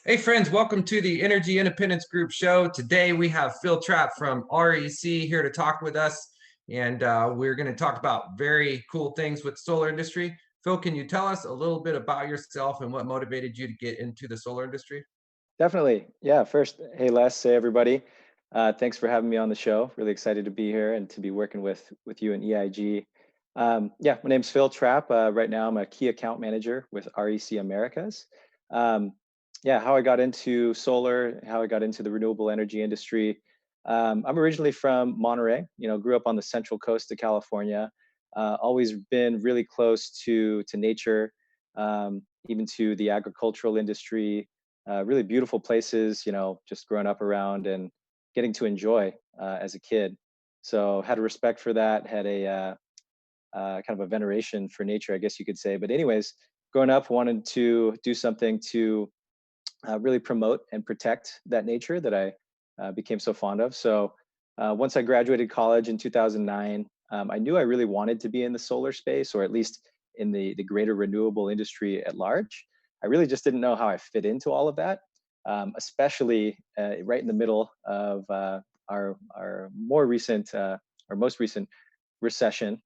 Hey friends, welcome to the Energy Independence Group show. Today we have Phil Trapp from REC here to talk with us, and we're going to talk about very cool things with the solar industry. Phil, can you tell us a little bit about yourself and what motivated you to get into the solar industry? Definitely. Yeah. First, hey Les, hey everybody. Thanks for having me on the show. Really excited to be here and to be working with you and EIG. Yeah, my name's Phil Trapp. Right now, I'm a key account manager with REC Americas. Um, yeah, how I got into solar, how I got into the renewable energy industry. I'm originally from Monterey. Grew up on the central coast of California. Always been really close to nature, even to the agricultural industry, really beautiful places, just growing up around and getting to enjoy as a kid. So had a respect for that, had a kind of a veneration for nature, I guess you could say. But anyways, growing up, wanted to do something to really promote and protect that nature that I became so fond of. So once I graduated college in 2009, I knew I really wanted to be in the solar space, or at least in the greater renewable industry at large. I really just didn't know how I fit into all of that, especially right in the middle of our most recent recession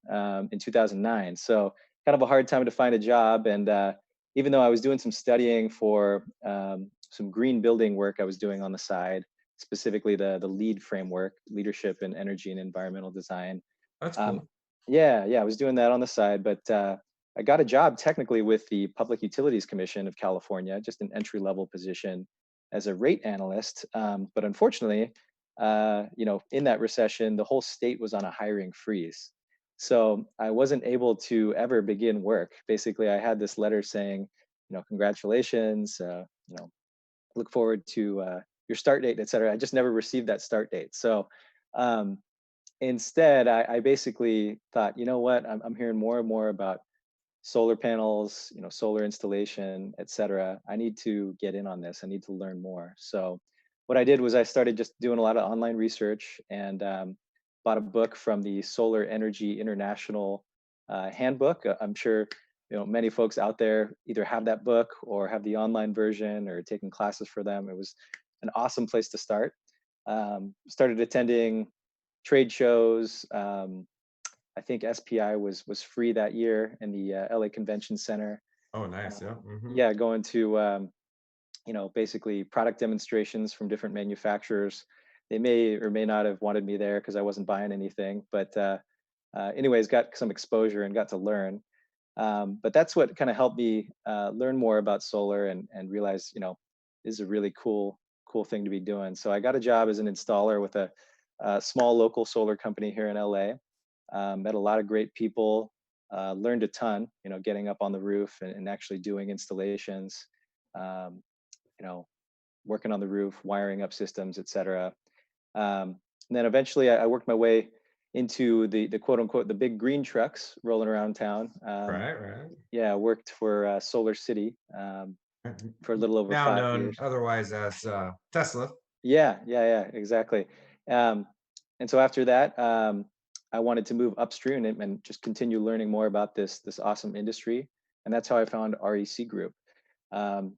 in 2009. So kind of a hard time to find a job, and even though I was doing some studying for some green building work I was doing on the side, specifically the LEED framework, leadership in energy and environmental design. That's Um, cool. yeah, I was doing that on the side, but I got a job technically with the Public Utilities Commission of California, just an entry level position as a rate analyst. But unfortunately, in that recession, the whole state was on a hiring freeze. So I wasn't able to ever begin work. Basically, I had this letter saying, congratulations, look forward to your start date, et cetera. I just never received that start date. So um, instead, I basically thought, you know what, I'm hearing more and more about solar panels, solar installation, et cetera. I need to get in on this. I need to learn more. So what I did was I started just doing a lot of online research and bought a book from the Solar Energy International handbook. I'm sure many folks out there either have that book or have the online version or taking classes for them. It was an awesome place to start. Started attending trade shows. I think SPI was free that year in the LA Convention Center. Oh, nice. Yeah. Hmm. Yeah, going to basically product demonstrations from different manufacturers. They may or may not have wanted me there because I wasn't buying anything, but anyways, got some exposure and got to learn. But that's what kind of helped me learn more about solar and realize, this is a really cool thing to be doing. So I got a job as an installer with a small local solar company here in LA. Met a lot of great people, learned a ton, getting up on the roof and actually doing installations, um, you know, working on the roof, wiring up systems, etc. And then eventually I worked my way into the quote unquote the big green trucks rolling around town. Right, right. Yeah, I worked for Solar City for a little over Now five known years. otherwise as Tesla. Yeah, exactly. Um, and so after that, I wanted to move upstream and just continue learning more about this awesome industry, and that's how I found REC Group.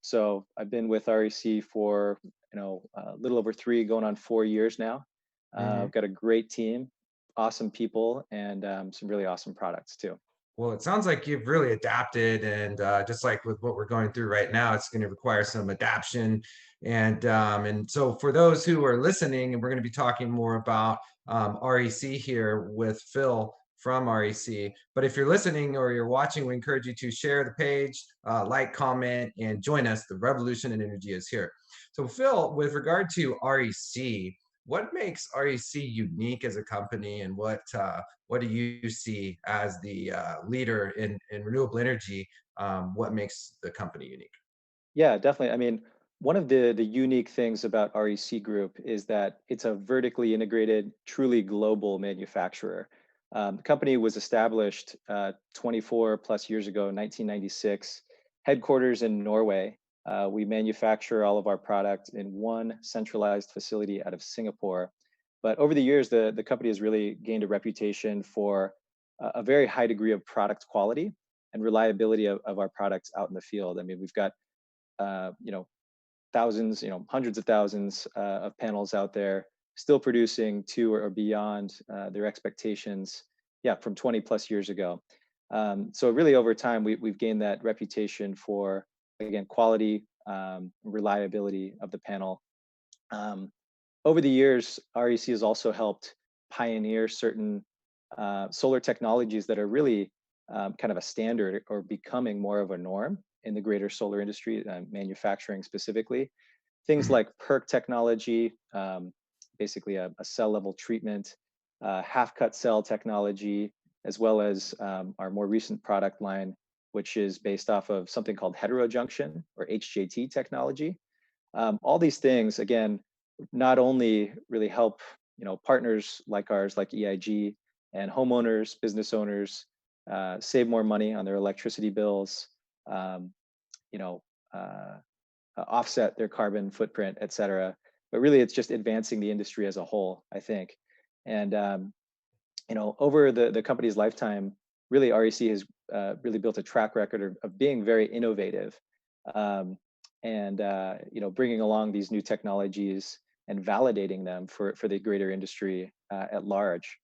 So I've been with REC for a little over 3 going on 4 years now. I've got a great team, awesome people, and some really awesome products too. Well, it sounds like you've really adapted, and just like with what we're going through right now, it's going to require some adaptation. And so for those who are listening, and we're going to be talking more about REC here with Phil from REC. But if you're listening or you're watching, we encourage you to share the page, like, comment, and join us. The revolution in energy is here. So, Phil, with regard to REC, what makes REC unique as a company, and what do you see as the leader in renewable energy? What makes the company unique? Yeah, definitely. I mean, one of the unique things about REC Group is that it's a vertically integrated, truly global manufacturer. The company was established 24 plus years ago, 1996, headquarters in Norway. We manufacture all of our product in one centralized facility out of Singapore. But over the years, the company has really gained a reputation for a very high degree of product quality and reliability of our products out in the field. I mean, we've got uh, you know, thousands, hundreds of thousands of panels out there, still producing to or beyond their expectations. Yeah, from 20 plus years ago. So really, over time, we've gained that reputation for, again, quality, reliability of the panel. Um, Over the years, REC has also helped pioneer certain solar technologies that are really kind of a standard or becoming more of a norm in the greater solar industry, manufacturing specifically. Things Mhm. like PERC technology, basically a cell level treatment, half cut cell technology, as well as our more recent product line, which is based off of something called heterojunction or HJT technology. All these things, again, not only really help partners like ours, like EIG, and homeowners, business owners save more money on their electricity bills, um, you know, uh, offset their carbon footprint, et cetera. But really, it's just advancing the industry as a whole, I think. And over the company's lifetime, really REC has really built a track record of being very innovative, um, and bringing along these new technologies and validating them for the greater industry at large.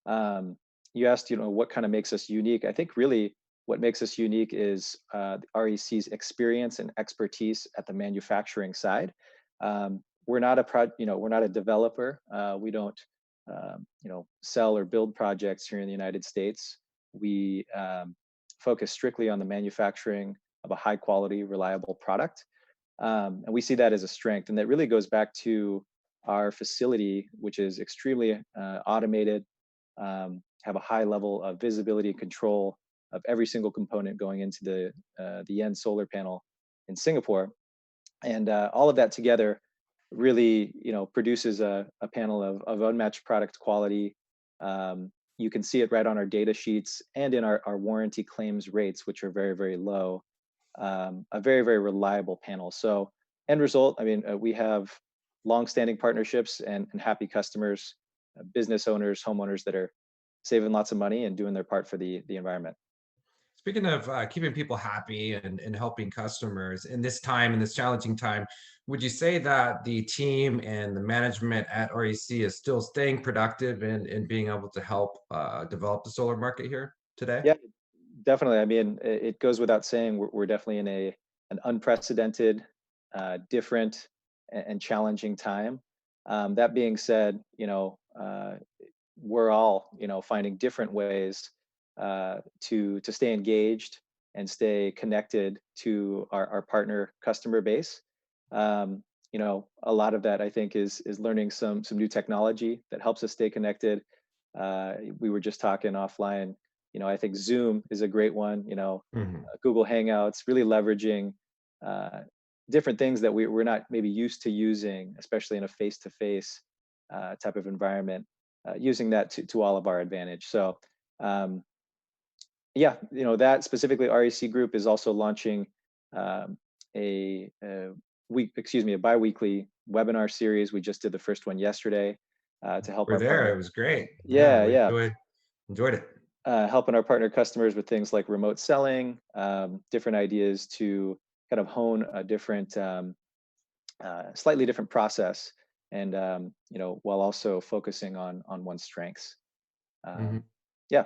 Um, you asked, what kind of makes us unique. I think really what makes us unique is REC's experience and expertise at the manufacturing side. We're not we're not a developer. We don't, sell or build projects here in the United States. We focus strictly on the manufacturing of a high quality, reliable product. And we see that as a strength. And that really goes back to our facility, which is extremely automated, have a high level of visibility and control of every single component going into the end solar panel in Singapore, and all of that together really produces a panel of unmatched product quality. You can see it right on our data sheets and in our warranty claims rates, which are very, very low. A very, very reliable panel. So end result, I mean, we have long-standing partnerships and happy customers, business owners, homeowners that are saving lots of money and doing their part for the environment. Speaking of keeping people happy and helping customers in this time, in this challenging time, would you say that the team and the management at REC is still staying productive and being able to help develop the solar market here today? Yeah, definitely. I mean, it goes without saying we're definitely in an unprecedented, different, and challenging time. That being said, we're all finding different ways to stay engaged and stay connected to our partner customer base. A lot of that I think is learning some new technology that helps us stay connected. We were just talking offline. I think Zoom is a great one. Mhm. Google Hangouts, really leveraging uh, different things that we're not maybe used to using, especially in a face-to-face type of environment, using that to all of our advantage. So um, yeah, that specifically REC Group is also launching um, a a bi-weekly webinar series. We just did the first one yesterday to help We're our there. partner. It was great. Yeah, Yeah, we yeah, enjoyed it. helping our partner customers with things like remote selling, different ideas to kind of hone a different, slightly different process, and while also focusing on one's strengths. Mhm. Um, yeah,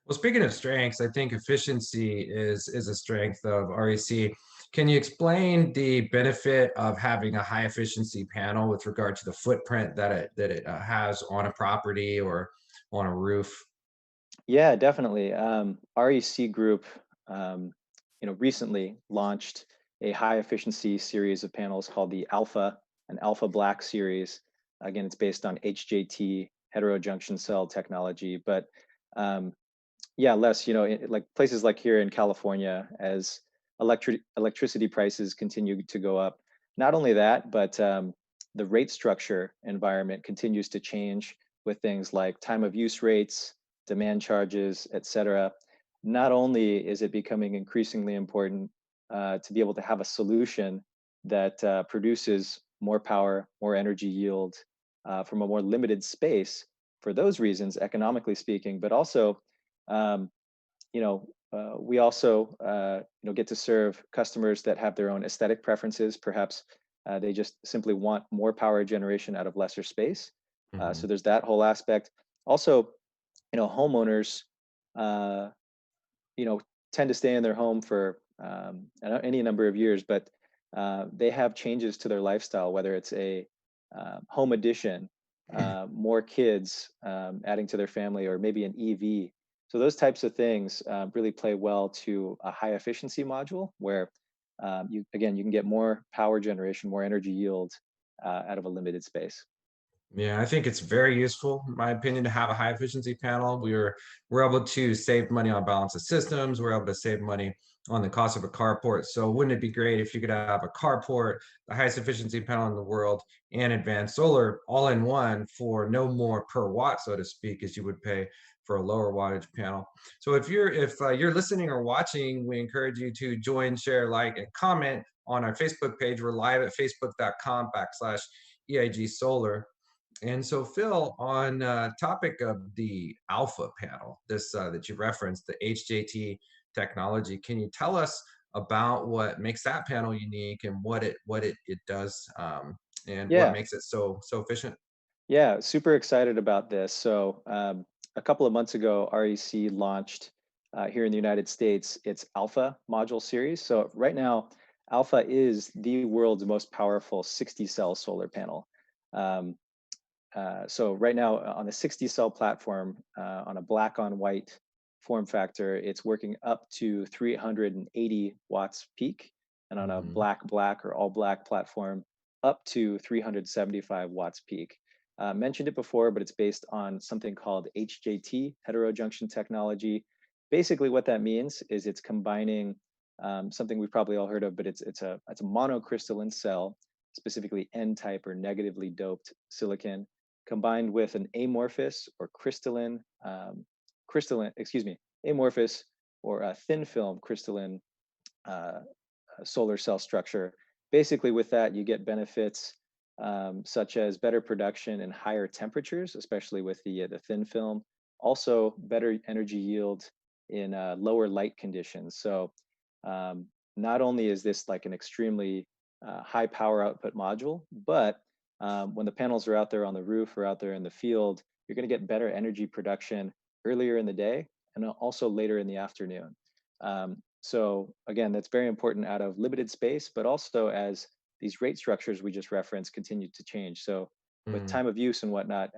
Well, speaking of strengths, I think efficiency is a strength of REC. Can you explain the benefit of having a high efficiency panel with regard to the footprint that it has on a property or on a roof? yeah, definitely. REC Group, recently launched a high efficiency series of panels called the Alpha and Alpha Black series. Again, it's based on HJT heterojunction cell technology. But yeah, Les, like places like here in California, as electricity prices continue to go up, not only that, but the rate structure environment continues to change with things like time of use rates, demand charges, et cetera. Not only is it becoming increasingly important to be able to have a solution that produces more power, more energy yield from a more limited space for those reasons, economically speaking, but also um, we also get to serve customers that have their own aesthetic preferences, perhaps They just simply want more power generation out of lesser space. So Hmm. there's that whole aspect. Also, homeowners, uh, you know, tend to stay in their home for any number of years, but they have changes to their lifestyle, whether it's a home addition, more kids adding to their family, or maybe an EV. So those types of things really play well to a high efficiency module where you can get more power generation, more energy yield out of a limited space. Yeah, I think it's very useful, in my opinion, to have a high efficiency panel. We're able to save money on balance of systems. We're able to save money on the cost of a carport. So wouldn't it be great if you could have a carport, the highest efficiency panel in the world, and advanced solar all in one for no more per watt, so to speak, as you would pay for a lower wattage panel. So if you're listening or watching, we encourage you to join, share, like, and comment on our Facebook page. We're live at facebook.com/EIG Solar. And so, Phil, on topic of the Alpha panel, this that you referenced, the HJT technology, can you tell us about what makes that panel unique and what it does, and what Yeah, makes it so efficient? yeah, super excited about this. So, a couple of months ago, REC launched here in the United States its Alpha module series. So, right now, Alpha is the world's most powerful 60 cell solar panel. Um, so right now on the 60 cell platform, on a black on white form factor, it's working up to 380 watts peak. And on a Hmm. black or all black platform, up to 375 watts peak. Mentioned it before, but it's based on something called HJT, heterojunction technology. Basically, what that means is it's combining something we've probably all heard of, but it's a monocrystalline cell, specifically N-type or negatively doped silicon, combined with an amorphous or amorphous or a thin film crystalline uh, solar cell structure. Basically, with that, you get benefits such as better production and higher temperatures, especially with the thin film. Also, better energy yield in lower light conditions. So, not only is this like an extremely high power output module, but when the panels are out there on the roof or out there in the field, you're going to get better energy production earlier in the day and also later in the afternoon. So again, that's very important out of limited space, but also as these rate structures we just referenced continue to change. So with Mm. time of use and whatnot,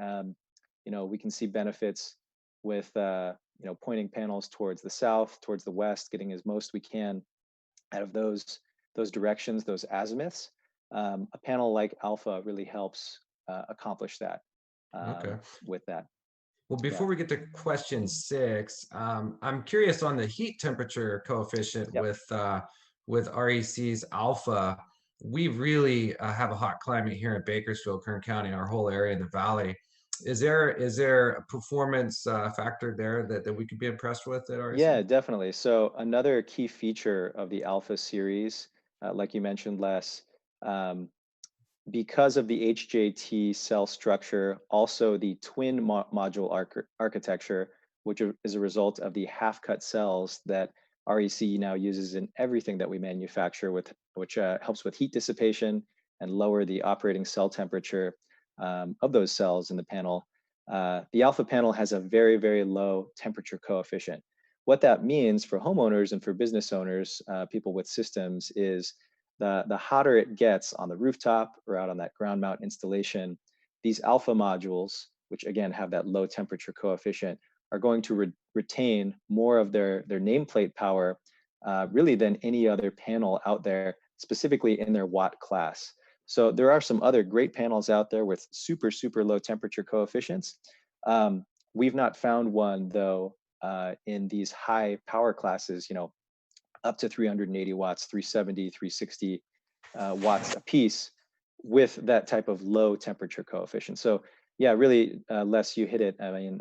we can see benefits with pointing panels towards the south, towards the west, getting as most we can out of those directions, those azimuths. A panel like Alpha really helps accomplish that Okay. with that. Well, Yeah. before we get to question six, I'm curious on the heat temperature coefficient Yep. with REC's alpha. We really have a hot climate here in Bakersfield, Kern County, our whole area in the valley. Is there a performance factor there that we could be impressed with at REC? Yeah, definitely. So another key feature of the Alpha series, like you mentioned, Les, um, because of the HJT cell structure, also the twin module architecture, which is a result of the half-cut cells that REC now uses in everything that we manufacture, which helps with heat dissipation and lower the operating cell temperature of those cells in the panel. The Alpha panel has a very, very low temperature coefficient. What that means for homeowners and for business owners, people with systems, is the hotter it gets on the rooftop or out on that ground mount installation, these Alpha modules, which again have that low temperature coefficient, are going to retain more of their nameplate power, really than any other panel out there, specifically in their watt class. So there are some other great panels out there with super, super low temperature coefficients. We've not found one though in these high power classes, up to 380 watts, 370, 360 watts a piece with that type of low temperature coefficient. So yeah, really, Les, you hit it. I mean,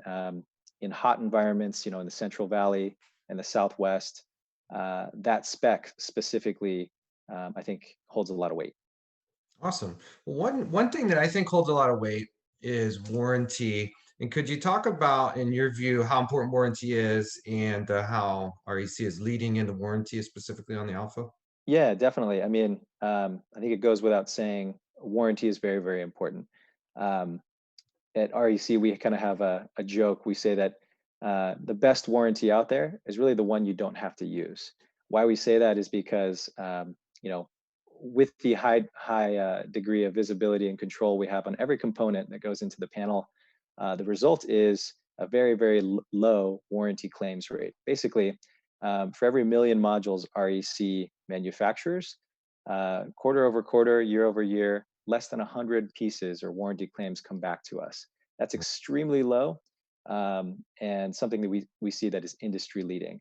in hot environments, in the Central Valley and the Southwest, that spec specifically, I think holds a lot of weight. Awesome. One thing that I think holds a lot of weight is warranty. And could you talk about, in your view, how important warranty is and how REC is leading in the warranty, specifically on the Alpha? Yeah, definitely. I mean, I think it goes without saying, warranty is very, very important. Um, at REC, we kind of have a joke. We say that the best warranty out there is really the one you don't have to use. Why we say that is because you know, with the high degree of visibility and control we have on every component that goes into the panel, the result is a very, very low warranty claims rate. Basically, for every million modules REC manufactures, quarter over quarter, year over year, less than 100 pieces or warranty claims come back to us. That's extremely low, and something that we see that is industry leading.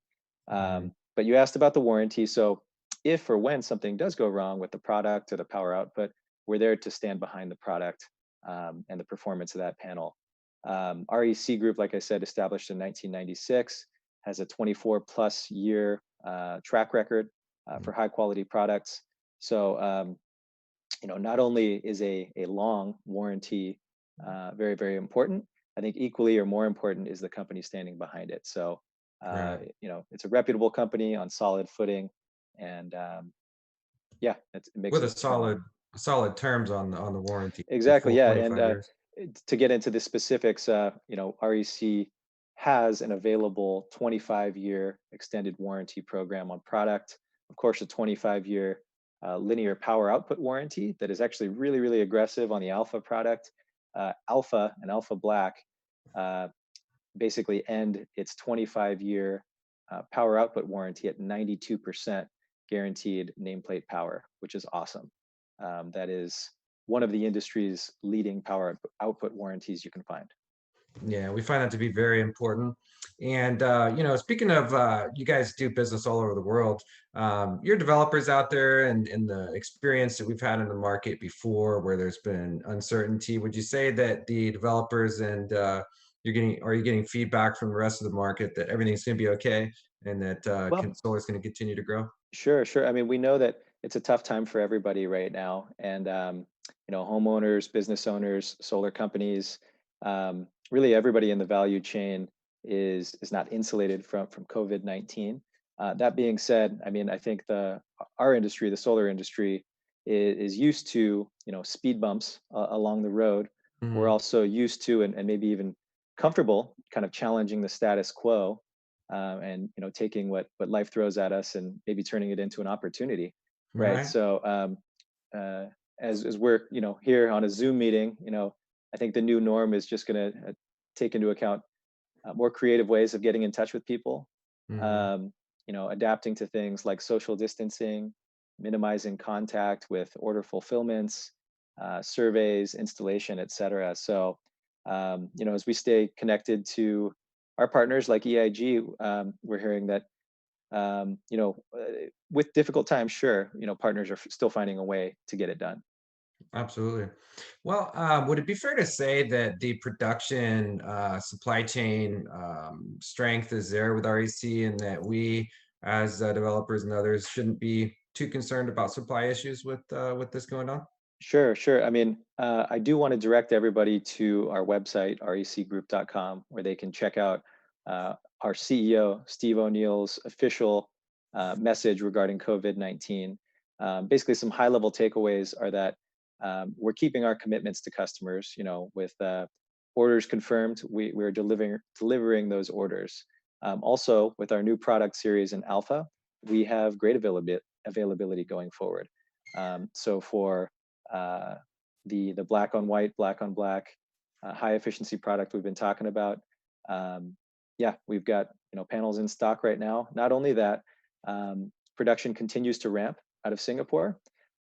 Mhm. But you asked about the warranty. So if or when something does go wrong with the product or the power output, we're there to stand behind the product and the performance of that panel. REC Group, like I said, established in 1996, has a 24 plus year track record for high quality products. So not only is a long warranty very, very important, I think equally or more important is the company standing behind it. So, Right. it's a reputable company on solid footing, and yeah, it makes With us strong. solid terms on the warranty, the Exactly, full yeah, and 25 years. to get into the specifics, REC has an available 25-year extended warranty program on product. Of course, a 25-year linear power output warranty that is actually really, really aggressive on the Alpha product. Alpha and Alpha Black uh, basically end its 25-year power output warranty at 92% guaranteed nameplate power, which is awesome. That is one of the industry's leading power output warranties you can find. Yeah, we find that to be very important. And speaking of, you guys do business all over the world. Your developers out there, and the experience that we've had in the market before, where there's been uncertainty. Would you say that the developers and are you getting feedback from the rest of the market that everything's going to be okay and that Well, solar is going to continue to grow? sure, sure. I mean, we know that it's a tough time for everybody right now, and homeowners, business owners, solar companies, really everybody in the value chain is not insulated from COVID-19. That being said, I mean, I think the our industry, the solar industry, is used to speed bumps along the road. We're Hmm. also used to and maybe even comfortable kind of challenging the status quo, and taking what life throws at us and maybe turning it into an opportunity, right? Right. So uh, as we're here on a Zoom meeting, I think the new norm is just going to take into account more creative ways of getting in touch with people, Hmm. um, adapting to things like social distancing, minimizing contact with order fulfillments, surveys, installation, etc. So, as we stay connected to our partners like EIG, we're hearing that with difficult times, sure, partners are still finding a way to get it done. Absolutely. Well, would it be fair to say that the production supply chain strength is there with REC, and that we, as developers and others, shouldn't be too concerned about supply issues with this going on? Sure, sure. I mean, I do want to direct everybody to our website, recgroup.com, where they can check out our CEO, Steve O'Neill's official message regarding COVID-19. Basically, some high level takeaways are that we're keeping our commitments to customers, with orders confirmed, we're delivering those orders. Also, with our new product series in Alpha, we have great availability going forward. So for uh, the black on white, black on black, high efficiency product we've been talking about. Yeah, we've got panels in stock right now. Not only that, production continues to ramp out of Singapore,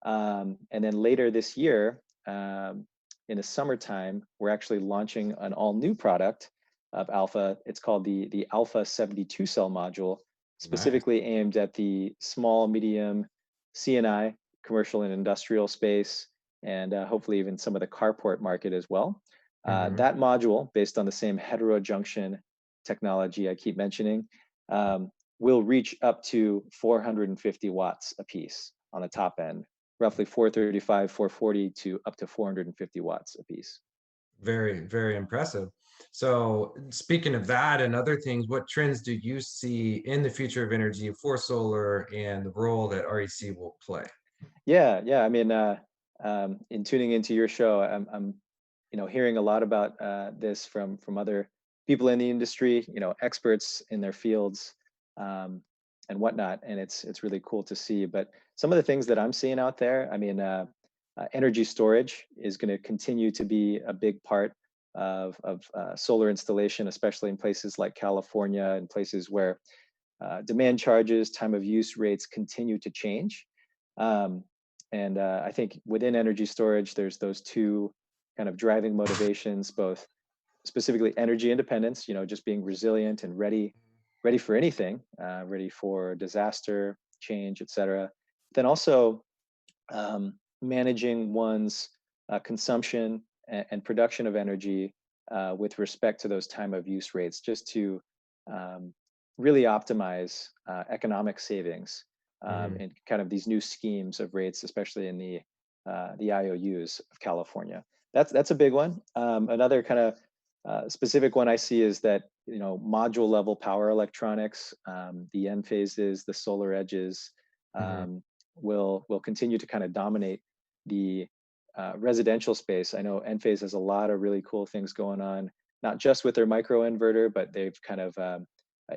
and then later this year, in the summertime, we're actually launching an all new product of Alpha. It's called the Alpha 72 cell module, Nice. specifically aimed at the small, medium, CNI, commercial and industrial space, and hopefully even some of the carport market as well. Hmm. That module, based on the same heterojunction technology I keep mentioning, will reach up to 450 watts a piece on the top end, roughly 435, 440 to up to 450 watts a piece. Very, very impressive. So speaking of that and other things, what trends do you see in the future of energy for solar and the role that REC will play? Yeah. I mean, in tuning into your show, I'm hearing a lot about this from other people in the industry, experts in their fields, um, and whatnot, and it's really cool to see. But some of the things that I'm seeing out there, I mean, energy storage is going to continue to be a big part of solar installation, especially in places like California and places where demand charges, time of use rates continue to change. Um, and I think within energy storage, there's those two kind of driving motivations, both specifically energy independence, just being resilient and ready for anything, ready for disaster, change, etc. Then also managing one's consumption and production of energy with respect to those time of use rates, just to um, really optimize economic savings Mhm, and kind of these new schemes of rates, especially in the IOUs of California. That's a big one. Another kind of specific one I see is that module level power electronics, the N phases, the solar edges, mhm, um, will continue to kind of dominate the residential space. I know Enphase has a lot of really cool things going on, not just with their micro inverter, but they've kind of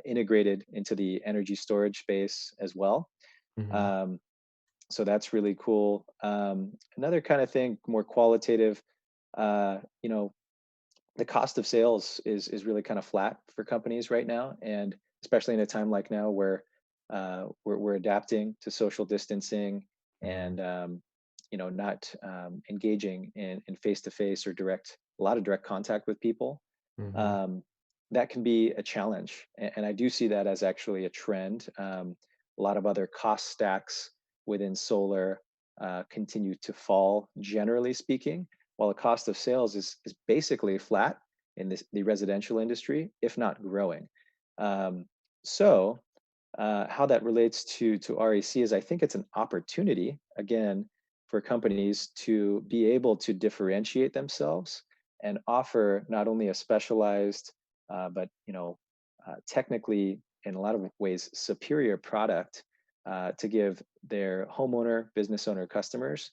integrated into the energy storage space as well. mhm, Um, so that's really cool. Another kind of thing, more qualitative, uh, you know, the cost of sales is really kind of flat for companies right now, and especially in a time like now where we're adapting to social distancing mhm, and not engaging in face-to-face or a lot of direct contact with people. mhm, um, that can be a challenge, and I do see that as actually a trend. A lot of other cost stacks within solar continue to fall, generally speaking, while the cost of sales is basically flat in the residential industry, if not growing. Um, so how that relates to REC is I think it's an opportunity again for companies to be able to differentiate themselves and offer not only a specialized but technically in a lot of ways superior product to give their homeowner, business owner customers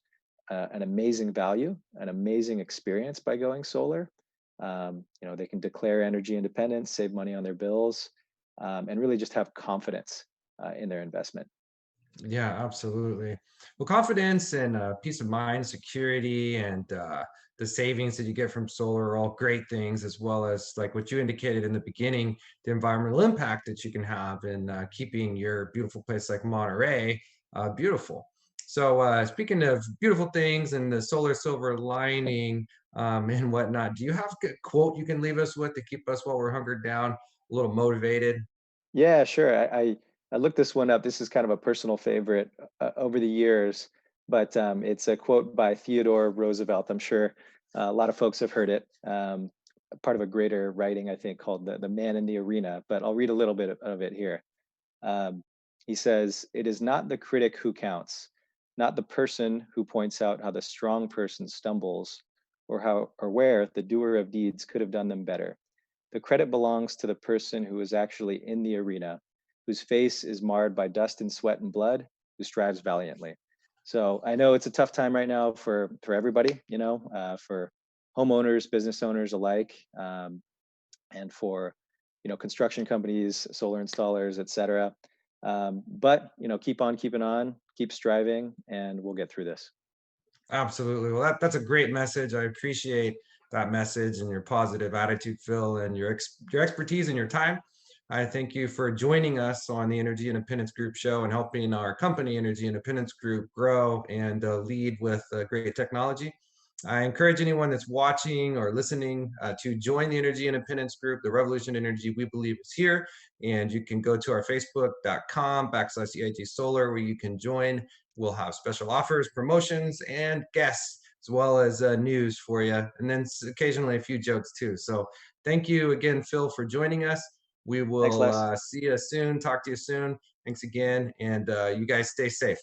an amazing value, an amazing experience by going solar. They can declare energy independence, save money on their bills, and really just have confidence in their investment. Yeah, absolutely. Well, confidence and peace of mind, security, and the savings that you get from solar are all great things, as well as like what you indicated in the beginning, the environmental impact that you can have in keeping your beautiful place like Monterey beautiful. So, speaking of beautiful things and the solar silver lining and whatnot, do you have a quote you can leave us with to keep us while we're hunkered down, a little motivated? Yeah, sure. I looked this one up. This is kind of a personal favorite over the years, but it's a quote by Theodore Roosevelt. I'm sure a lot of folks have heard it. Part of a greater writing, I think, called the Man in the Arena. But I'll read a little bit of it here. Um, he says, "It is not the critic who counts, not the person who points out how the strong person stumbles, or where the doer of deeds could have done them better. The credit belongs to the person who is actually in the arena, whose face is marred by dust and sweat and blood, who strives valiantly." So I know it's a tough time right now for everybody, for homeowners, business owners alike, and for construction companies, solar installers, etc. But keep on keeping on, keep striving, and we'll get through this. Absolutely. Well, that's a great message. I appreciate that message and your positive attitude, Phil, and your expertise and your time. I thank you for joining us on the Energy Independence Group show and helping our company, Energy Independence Group, grow and lead with great technology. I encourage anyone that's watching or listening to join the Energy Independence Group. The Revolution Energy we believe is here, and you can go to our facebook.com/EIG Solar where you can join. We'll have special offers, promotions, and guests, as well as news for you, and then occasionally a few jokes too. So thank you again, Phil, for joining us. We Thanks, will Les. see you soon, talk to you soon. Thanks again, and you guys stay safe.